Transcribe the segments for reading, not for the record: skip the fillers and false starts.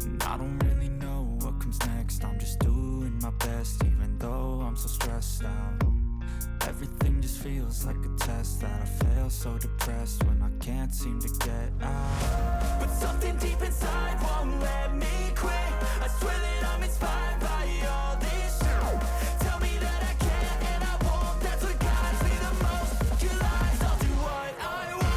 And I don't really know what comes next. I'm just doing my best, even though I'm so stressed out. Everything just feels like a test that I fail, so depressed when I can't seem to get out. But something deep inside won't let me quit. I swear that I'm inspired by all this shit. Tell me that I can't and I won't. That's what guides me the most. Your lies, I'll do what I want.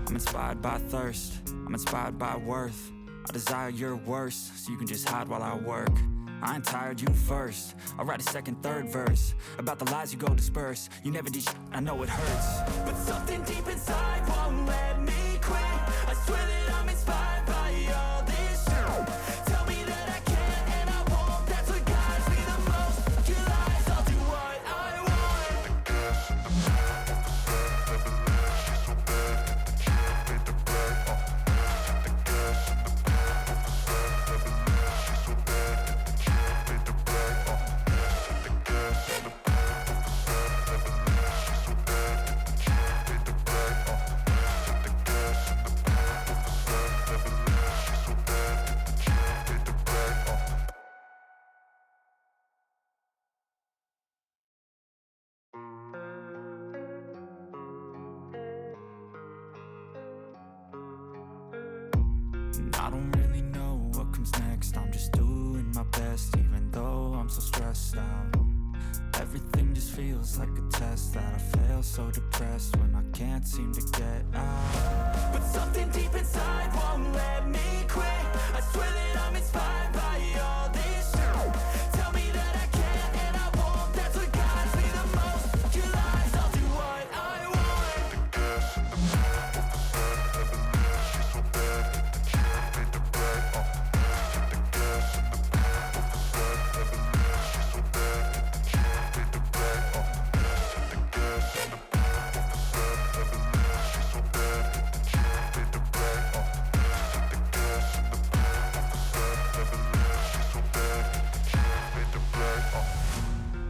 I'm inspired by thirst, I'm inspired by worth. I desire your worst, so you can just hide while I work. I ain't tired, you first. I'll write a second, third verse about the lies you go disperse. You never did shit, I know it hurts. But something deep inside won't let me quit. I swear that I'm inspired by all this shit. Tell me that I can't and I won't. That's what guides me the most. Your lies, I'll do what I want. I don't really know what comes next. I'm just doing my best, even though I'm so stressed out. Everything just feels like a test that I fail, so depressed when I can't seem to get out. But something deep inside won't let me quit. I swear that I'm inspired by all this shit. Tell me that I can't and I won't. That's what guides me the most. Your lies, I'll do what I want.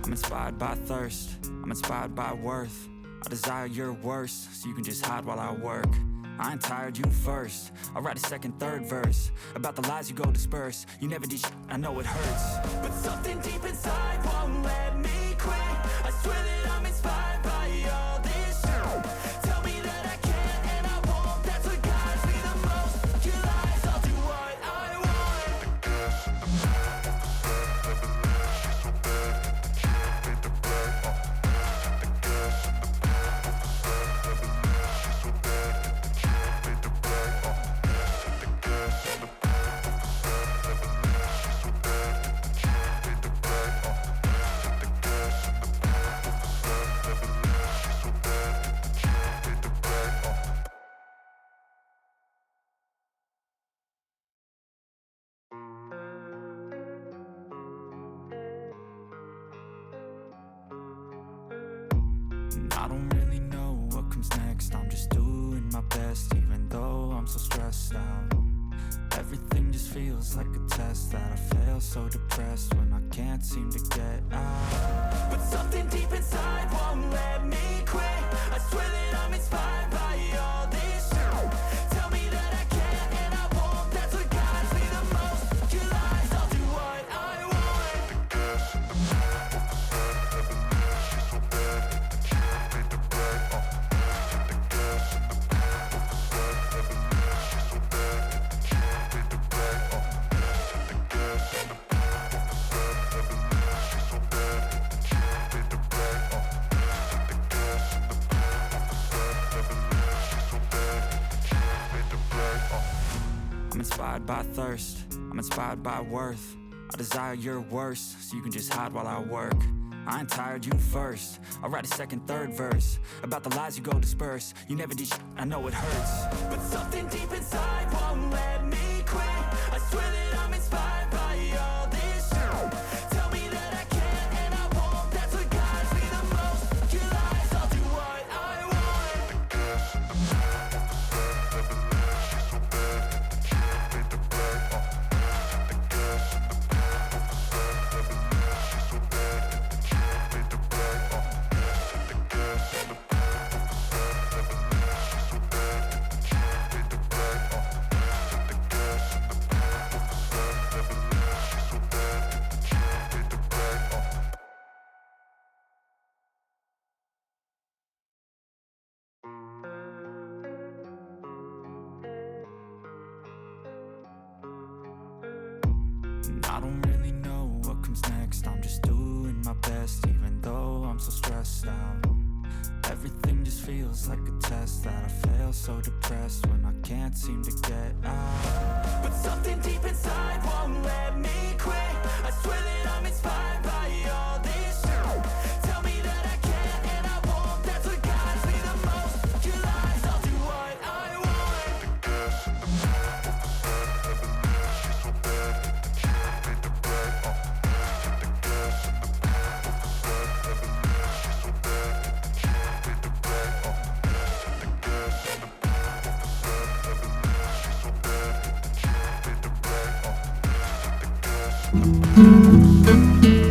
I'm inspired by thirst, I'm inspired by worth. I desire your worst, so you can just hide while I work. I ain't tired, you first. I'll write a second, third verse about the lies you go disperse. You never did shit, I know it hurts. But something deep inside won't let me quit. I swear that I'm inspired by all this shit. Tell me that I can't and I won't. That's what guides me the most. Your lies, I'll do what I want. I don't really know what comes next. I'm just doing my best, even though I'm so stressed out. Everything just feels like a test that I fail, so depressed when I can't seem to get out. But something deep inside won't let me quit. I swear that I'm inspired by all this shit. Tell me that I can't and I won't. That's what guides me the most. Your lies, I'll do what I want. I'm inspired by thirst, I'm inspired by worth. I desire your worst, so you can just hide while I work. I ain't tired, you first. I'll write a second, third verse about the lies you go disperse. You never did shit, I know it hurts. But something deep inside won't let me quit. I swear that I'm inspired by all this shit. Tell me that I can't and I won't. rest. I'm just doing my best, even though I'm so stressed out. Everything just feels like a test that I fail, so depressed when I can't seem to get out. But something deep inside won't let me quit. I swear that I'm inspired by all this shit. Tell me that I can and I won't. That's what guides me the most. Your lies, I'll do what I want. The gas in the back of the set, never leave. She's so bad that the chick made the bed. The gas in the back of the set, never leave. She's so bad that the chick made the bed. The gas in the back of the set, never leave. She's so bad that the chick made the bed. The gas in the back of the set.